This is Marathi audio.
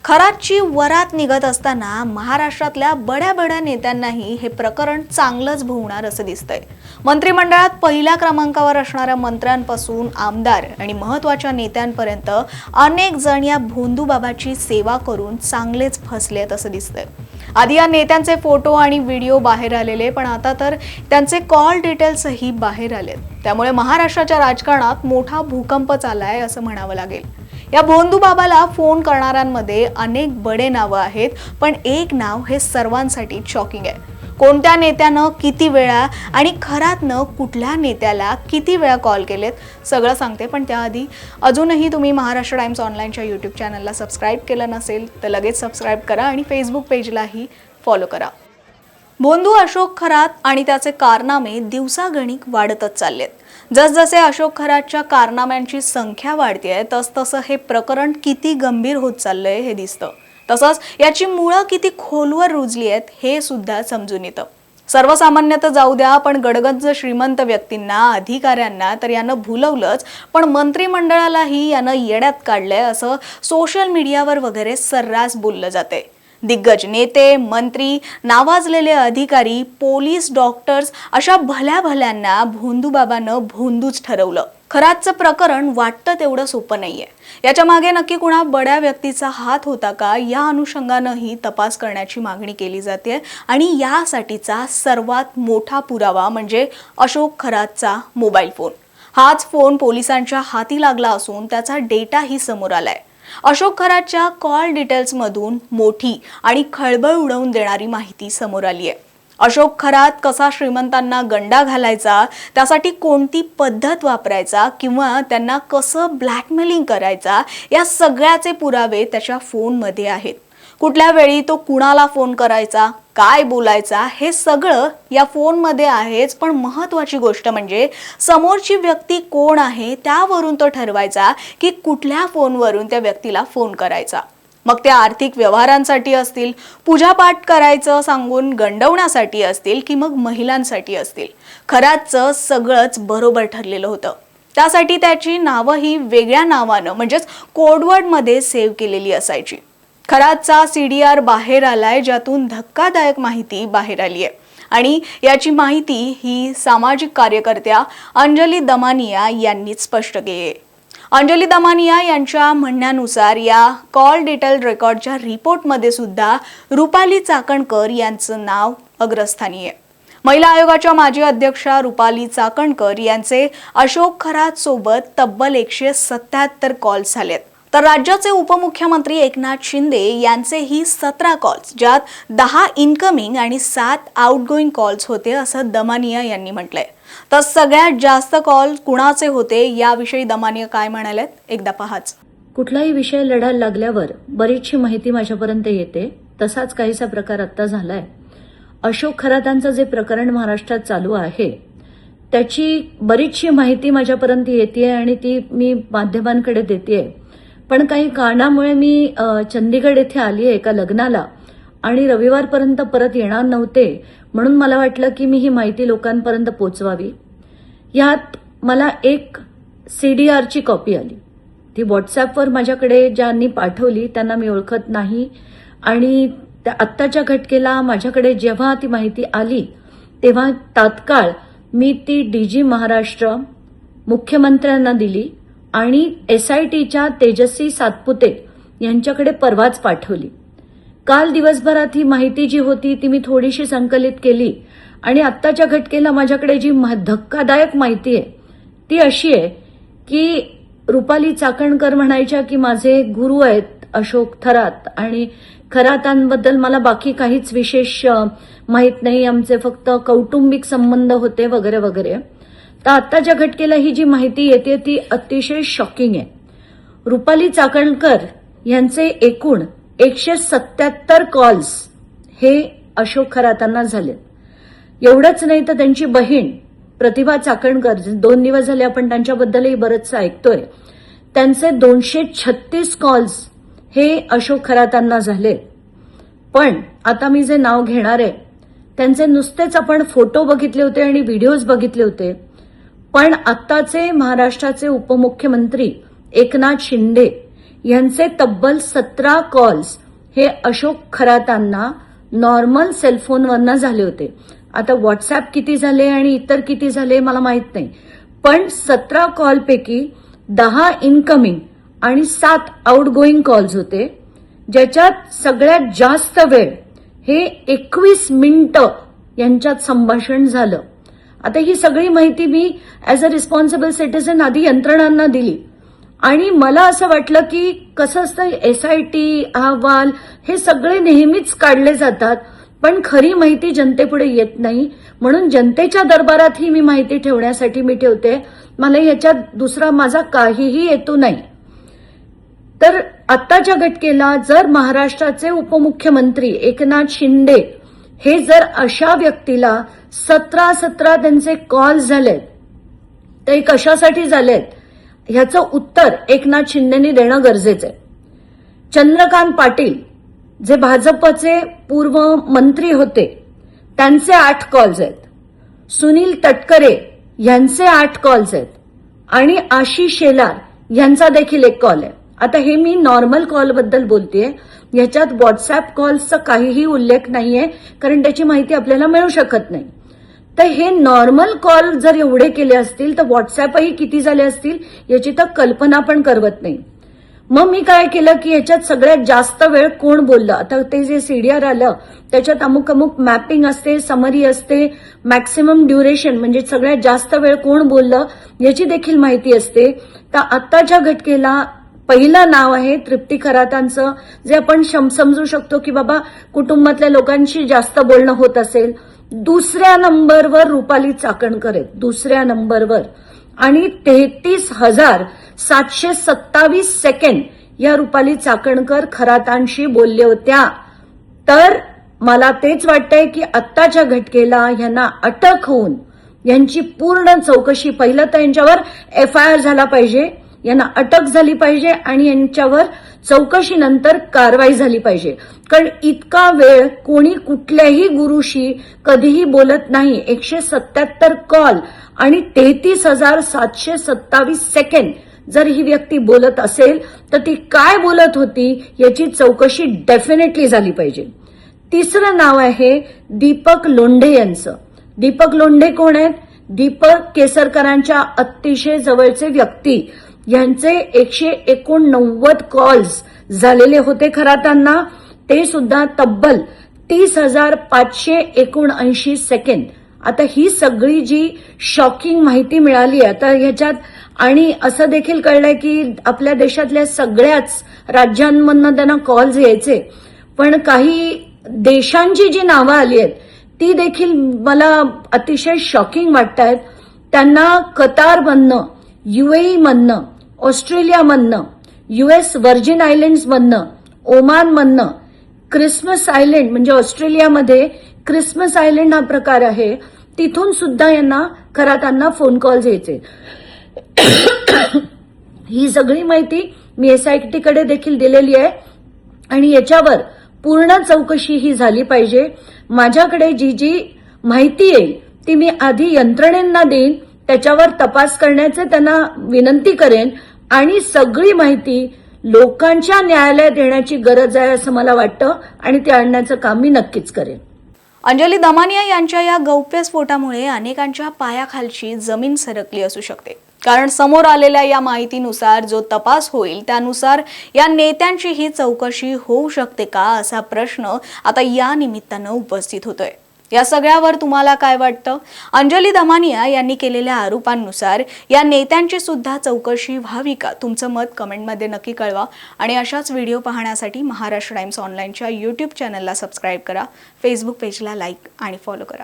खरातची वरात निघत असताना महाराष्ट्रातल्या बड्या नेत्यांनाही हे प्रकरण चांगलंच भोवणार असं दिसतंय। मंत्रिमंडळात पहिल्या क्रमांकावर असणाऱ्या मंत्र्यांपासून आमदार आणि महत्त्वाच्या नेत्यांपर्यंत अनेक जण या भोंदूबाबाची सेवा करून चांगलेच फसलेत असं दिसतंय। आधी या नेत्यांचे फोटो आणि व्हिडिओ बाहेर आलेले, पण आता तर त्यांचे कॉल डिटेल्सही बाहेर आलेत। त्यामुळे महाराष्ट्राच्या राजकारणात मोठा भूकंप चाललाय असं म्हणावं लागेल। या भोंदूबाबाला फोन करणाऱ्यांमध्ये अनेक बडे नावं आहेत, पण एक नाव हे सर्वांसाठी शॉकिंग आहे। कोणत्या नेत्यानं किती वेळा आणि खरातनं कुठल्या नेत्याला किती वेळा कॉल केलेत सगळं सांगते। पण त्याआधी अजूनही तुम्ही महाराष्ट्र टाइम्स ऑनलाईनच्या यूट्यूब चॅनलला सबस्क्राईब केलं नसेल तर लगेच सबस्क्राईब करा आणि फेसबुक पेजलाही फॉलो करा। भोंदू अशोक खरात आणि त्याचे कारनामे दिवसागणिक वाढतच चाललेत। जसजसे अशोक खरातच्या कारनाम्यांची संख्या वाढतेय तसतसं हे प्रकरण किती गंभीर होत चाललंय हे दिसतं। तसंच याची मुळं किती खोलवर रुजली आहेत हे सुद्धा समजून येतं। सर्वसामान्य तर जाऊ द्या, पण गडगंज श्रीमंत व्यक्तींना, अधिकाऱ्यांना तर यानं भुलवलंच, पण मंत्रिमंडळालाही यानं येड्यात काढलंय असं सोशल मीडियावर वगैरे सर्रास बोललं जातंय। दिग्गज नेते, मंत्री, नावाजलेले अधिकारी, पोलीस, डॉक्टर्स अशा भल्यांना भोंदूबाबानं भोंदूच ठरवलं। खरातचं प्रकरण वाटतं तेवढं सोपं नाहीये। याच्या मागे नक्की कुणा बड्या व्यक्तीचा हात होता का, या अनुषंगानंही तपास करण्याची मागणी केली जाते। आणि यासाठीचा सर्वात मोठा पुरावा म्हणजे अशोक खरातचा मोबाईल फोन। हाच फोन पोलिसांच्या हाती लागला असून त्याचा डेटाही समोर आलाय। अशोक खरातच्या कॉल डिटेल्समधून मोठी आणि खळबळ उडवून देणारी माहिती समोर आली आहे। अशोक खरात कसा श्रीमंतांना गंडा घालायचा, त्यासाठी कोणती पद्धत वापरायचा किंवा त्यांना कसं ब्लॅकमेलिंग करायचा, या सगळ्याचे पुरावे त्याच्या फोनमध्ये आहेत। कुठल्या वेळी तो कुणाला फोन करायचा, काय बोलायचा, हे सगळं या फोनमध्ये आहेच। पण महत्त्वाची गोष्ट म्हणजे समोरची व्यक्ती कोण आहे त्यावरून तो ठरवायचा की कुठल्या फोनवरून त्या व्यक्तीला फोन करायचा। मग ते आर्थिक व्यवहारांसाठी असतील, पूजापाठ करायचं सांगून गंडवण्यासाठी असतील की मग महिलांसाठी असतील, खरातचं सगळंच बरोबर ठरलेलं होतं। त्यासाठी त्याची नावंही वेगळ्या नावानं म्हणजेच कोडवर्डमध्ये सेव्ह केलेली असायची। खरातचा CDR बाहेर आलाय, ज्यातून धक्कादायक माहिती बाहेर आली आहे। आणि याची माहिती ही सामाजिक कार्यकर्त्या अंजली दमानिया यांनीच स्पष्ट केली आहे। अंजली दमानिया यांच्या म्हणण्यानुसार या कॉल डिटेल रेकॉर्डच्या रिपोर्टमध्ये सुद्धा रुपाली चाकणकर यांचं नाव अग्रस्थानी आहे। महिला आयोगाच्या माजी अध्यक्षा रुपाली चाकणकर यांचे अशोक खरात सोबत तब्बल 177 कॉल्स झालेत। तर राज्याचे उपमुख्यमंत्री एकनाथ शिंदे यांचेही 17 कॉल्स, ज्यात 10 इनकमिंग आणि 7 आउटगोईंग कॉल्स होते असं दमानिया यांनी म्हटलंय। तर सगळ्यात जास्त कॉल कुणाचे होते याविषयी दमानिया काय म्हणालेत एकदा पहाच। कुठलाही विषय लढायला लागल्यावर बरीचशी माहिती माझ्यापर्यंत येते, तसाच काहीसा प्रकार आता झालाय। अशोक खरातांचं जे प्रकरण महाराष्ट्रात चालू आहे त्याची बरीचशी माहिती माझ्यापर्यंत येते आणि ती मी माध्यमांकडे देतेय। पण काही कारणामुळे मी चंदीगड येथे आली एका लग्नाला आणि रविवारपर्यंत परत येणार नव्हते, म्हणून मला वाटलं की मी ही माहिती लोकांपर्यंत पोहोचवावी। यात मला एक CDRची कॉपी आली, ती व्हॉट्सॲपवर माझ्याकडे ज्यांनी पाठवली त्यांना मी ओळखत नाही। आणि आत्ताच्या घटकेला माझ्याकडे जेव्हा ती माहिती आली तेव्हा तात्काळ मी ती DG महाराष्ट्र, मुख्यमंत्र्यांना दिली आणि SITच्या तेजस्वी सातपुते यांच्याकडे परवाच पाठवली। काल दिवसभरात ही माहिती जी होती ती मी थोडीशी संकलित केली आणि आत्ताच्या घटकेला माझ्याकडे जी धक्कादायक माहिती आहे ती अशी आहे की रुपाली चाकणकर म्हणायच्या की माझे गुरु आहेत अशोक खरात आणि खरातांबद्दल मला बाकी काहीच विशेष माहित नाही, आमचे फक्त कौटुंबिक संबंध होते वगैरे वगैरे। तर आत्ताच्या घटकेला ही जी माहिती येते ती अतिशय शॉकिंग आहे। रुपाली चाकणकर यांचे एकूण 177 कॉल्स हे अशोक खरातांना झालेत। एवढंच नाही तर त्यांची बहीण प्रतिभा चाकणकर, 2 दिवस झाले आपण त्यांच्याबद्दलही बरंचसं ऐकतोय, त्यांचे 236 कॉल्स हे अशोक खरातांना झाले। पण आता मी जे नाव घेणार आहे त्यांचे नुसतेच आपण फोटो बघितले होते आणि व्हिडिओज बघितले होते, पण आत्ताचे महाराष्ट्राचे उपमुख्यमंत्री एकनाथ शिंदे यांचे तब्बल 17 कॉल्स हे अशोक खरातांना नॉर्मल सेलफोनवरनं झाले होते. आता व्हॉट्सअप किती झाले आणि इतर किती झाले मला माहित नाही, पण 17 कॉलपैकी 10 इनकमिंग आणि 7 आउटगोईंग कॉल्स होते, ज्याच्यात सगळ्यात जास्त वेळ हे 21 मिनिटं यांच्यात संभाषण झालं. आता ही सगळी माहिती मी ऍज अ रिस्पॉन्सिबल सिटीझन आधी यंत्रणांना दिली आणि मला असं वाटलं की कसं असतं, SIT अहवाल हे सगळे नेहमीच काढले जातात, पण खरी माहिती जनतेपुढे येत नाही, म्हणून जनतेच्या दरबारात ही मी माहिती ठेवण्यासाठी मी ठेवते. मला ह्याच्यात दुसरा माझा काहीही हेतू नाही. तर आत्ताच्या घटकेला जर महाराष्ट्राचे उपमुख्यमंत्री एकनाथ शिंदे हे जर अशा व्यक्तीला 17 त्यांचे कॉल झालेत, तर हे कशासाठी झालेत ह्याचं उत्तर एकनाथ शिंदेनी देणं गरजेचं आहे. चंद्रकांत पाटील जे भाजपचे पूर्व मंत्री होते त्यांचे 8 कॉल्स आहेत, सुनील तटकरे यांचे 8 कॉल्स आहेत आणि आशिष शेलार यांचा देखील 1 कॉल आहे. आता हे मी नॉर्मल कॉल बद्दल बोलतेय, याच्यात व्हॉट्सअप कॉल्सचा काहीही उल्लेख नाहीये, कारण त्याची माहिती आपल्याला मिळू शकत नाही. तर हे नॉर्मल कॉल जर एवढे केले असतील तर व्हॉट्सअपही किती झाले असतील याची तर कल्पना पण करवत नाही. मग मी काय केलं की याच्यात सगळ्यात जास्त वेळ कोण बोललं, आता ते जे CDR आलं त्याच्यात अमुक अमुक मॅपिंग असते, समरी असते, मॅक्सिमम ड्युरेशन म्हणजे सगळ्यात जास्त वेळ कोण बोललं याची देखील माहिती असते. तर आत्ताच्या घटकेला पहिलं नाव आहे तृप्ती खरातांचं, जे आपण समजू शकतो की बाबा कुटुंबातल्या लोकांशी जास्त बोलणं होत असेल. दुसऱ्या नंबरवर रुपाली चाकणकर आहेत, दुसऱ्या नंबरवर, आणि 33,727 सेकंड या रुपाली चाकणकर खरातांशी बोलले होत्या. तर मला तेच वाटतंय की आत्ताच्या घटकेला यांना अटक होऊन यांची पूर्ण चौकशी, पहिलं तर यांच्यावर FIR झाला पाहिजे, यांना अटक झाली पाहिजे आणि यांच्यावर चौकशीनंतर कारवाई झाली पाहिजे. कारण इतका वेळ कोणी कुठल्याही गुरुशी कधीही बोलत नाही. 177 कॉल आणि 33,727 सेकंड जर ही व्यक्ती बोलत असेल तर ती काय बोलत होती याची चौकशी डेफिनेटली झाली पाहिजे. तिसरं नाव आहे दीपक लोंढे यांचं. दीपक लोंढे कोण आहेत? दीपक केसरकरांच्या अतिशय जवळचे व्यक्ती. यांचे 189 कॉल्स झालेले होते खरातांना, ते सुद्धा तब्बल 30,579 सेकंड. आता ही सगळी जी शॉकिंग माहिती मिळाली आहे, आता ह्याच्यात आणि असं देखील कळलंय की आपल्या देशातल्या सगळ्याच राज्यांमधनं त्यांना कॉल्स यायचे, पण काही देशांची जी नावं आली आहेत ती देखील मला अतिशय शॉकिंग वाटतायत. त्यांना कतारमधनं, UAE मधनं, ऑस्ट्रेलियामधनं, US व्हर्जिन आयलँड्समधनं, ओमानमधनं, क्रिसमस आयलँड म्हणजे ऑस्ट्रेलियामध्ये क्रिसमस आयलँड हा प्रकार आहे, तिथून सुद्धा यांना खरातांना फोन कॉल्स यायचे. ही सगळी माहिती मी SIT कडे देखील दिलेली आहे आणि याच्यावर पूर्ण चौकशी ही झाली पाहिजे. माझ्याकडे जी जी माहिती येईल ती मी आधी यंत्रणेंना देईन, त्याच्यावर तपास करण्याचे त्यांना विनंती करेन आणि सगळी माहिती लोकांच्या न्यायालयात येण्याची गरज आहे असं मला वाटतं आणि ते आणण्याचं काम मी नक्कीच करेन. अंजली दमानिया यांच्या या गौप्यस्फोटामुळे अनेकांच्या पायाखालची जमीन सरकली असू शकते. कारण समोर आलेल्या या माहितीनुसार जो तपास होईल त्यानुसार या नेत्यांचीही चौकशी होऊ शकते का, असा प्रश्न आता या निमित्तानं उपस्थित होतोय. या सगळ्यावर तुम्हाला काय वाटतं? अंजली दमानिया यांनी केलेल्या आरोपांनुसार या नेत्यांची सुद्धा चौकशी व्हावी का? तुमचं मत कमेंटमध्ये नक्की कळवा आणि अशाच व्हिडिओ पाहण्यासाठी महाराष्ट्र टाइम्स ऑनलाईनच्या YouTube चॅनलला सबस्क्राईब करा, फेसबुक पेजला लाईक आणि फॉलो करा.